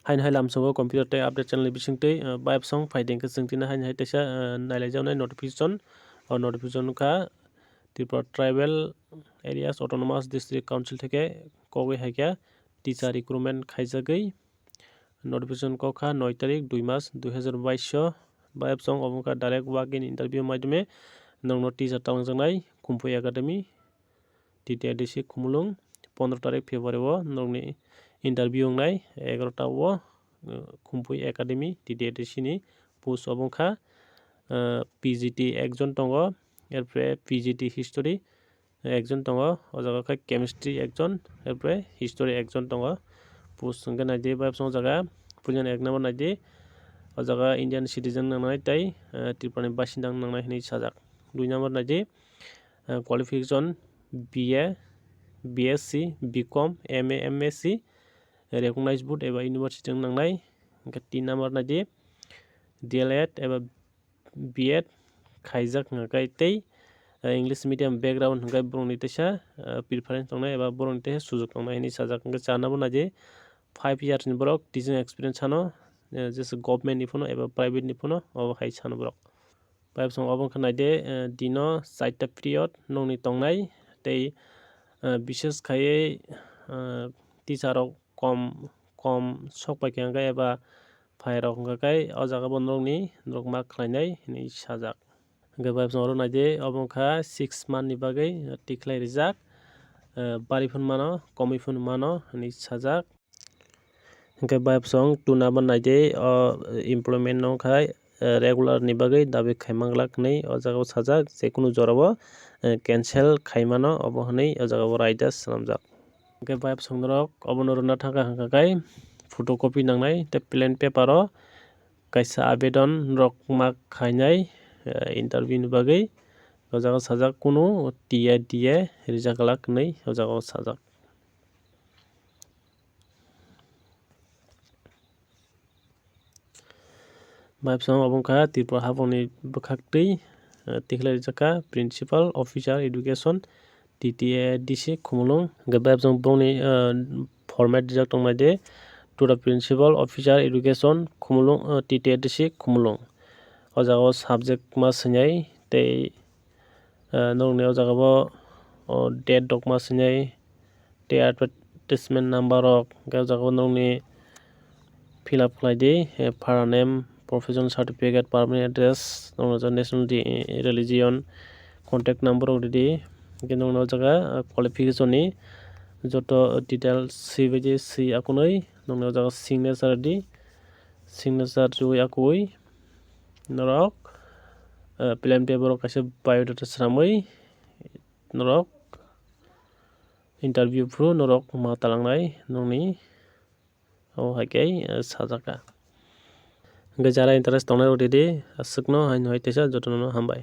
hain hai lamsongo computer tech update channel bisingtei vibe song faiding ke jingtina hain hai tesa nailaijaknai notification o notification ka Tripura Tribal Areas Autonomous District Council থেকে কবে হাইকা teacher recruitment খাইজাগৈ notification কখা 9 তারিখ 2 মাস 2022 ভাইব সং অবকা ডাইরেক্ট ওয়াক ইন ইন্টারভিউ মাধ্যমে নংনো টিচার তালাংজানাই খুমফুই একাডেমি TTAADC খুমুলুং 15 তারিখ ফেব্রুয়ারি ও নংনি ইন্টারভিউ নাই 11 টা ও খুমফুই একাডেমি TTAADC ni পোস্ট অবকা PGT একজন দङ এরপরে PGT-History একজন দङ অজাগা Chemistry একজন এরপরে History একজন দङ পোস্ট সংখ্যা নাইদে ভাইব সং জায়গা পুজান 1 নম্বর নাইদে অজাগা ইন্ডিয়ান সিটিজেন নাংনাই তাই ত্রিপুরানি বাসিন্দা নাংনাই হিনি সাজাক 2 নম্বর নাইদে qualification BA BSc BCom MA MSc recognized board एबा इउनिभार्सिटी नांनाय 3 नम्बर नाइदे DLED एबा BEd खाइजाक नागाय तै इंग्लिश मीडियम बैकग्राउंड नागाय बरंनि तैसा प्रिफारेंस दंनाय एबा बरंनि तै सुजुग दंनाय नि साजाक 4 नम्बर नाइदे 5 years ni borok teaching experience hano जैसे गवर्नमेंट नि फनो एबा प्राइवेट नि फनो अब हाइ सानो borok पाइप सं अबन खनाइदे दिनो 4टा पिरियड नंनि तंनाय तै विशेष खायै टिचारक कम सकपायखांगा एबा फायराव हंगाखाय अजागा बनरंनि नरकमा खलायनाय नि साजाक गबाय सं नाइदे अबंखा 6 month नि बागै टिक्लाय रिजाक बारिफोन मानो कमिफोन मानो नि साजाक गबाय सं 2 नम्बर नाइदे एमप्लॉयमेंट नंखाय रेगुलर नि बागै दाबि खायमांगलाक नै अजागा साजाक जेकुनु जराबो कैंसिल खायमानो अब हनै अजागा राइटास सामजाक गबाय संरक अबनरना थांगा हंगाखाय फटोकॉपी नांनाय ते प्लेन पेपारो कायसा आवेदन रकमा खायनाय इंटरव्यू नि बागै अजागा साजाक कुनु TTAADC रिजाकलाक नै अजागा साजाक बाइपसं अबंखा त्रिपुरा हाबंनि बखाक्तै तिखलाय रिजाका प्रिंसिपल ऑफिसर एजुकेशन TTAADC खुमलुं गबायजों बंनि फॉर्मेट रिजाक दंनायदे to the principal officer education खुमलुं TTAADC खुमलुं अजागा सब्जेक्ट मा सन्याय तै नंनि अजागाबो डेट डक मा सन्याय तै एडवर्टाइजमेंट नंबर ऑफ अजागा नंनि फिल अप खालायदे फारा name professional certificate permanent address नंनि nationality religion contact number already के नंनि अजागा क्वालिफिकेशन नि जतो डिटेल्स सी बायदि सी आकुनै नंनि अजागा सिग्नेचर दि सिग्नेचर जुय आकुय नरक प्लेन पेपर कासे बायोडाटा सामै नरक इंटरव्यू फ्रु नरक मा तालांनाय नंनि औ हायकै साजाका गजारा इंटरेस्ट दंनाय अलरेडी असकनो हाइन हायतेसा जतनो हामबाय।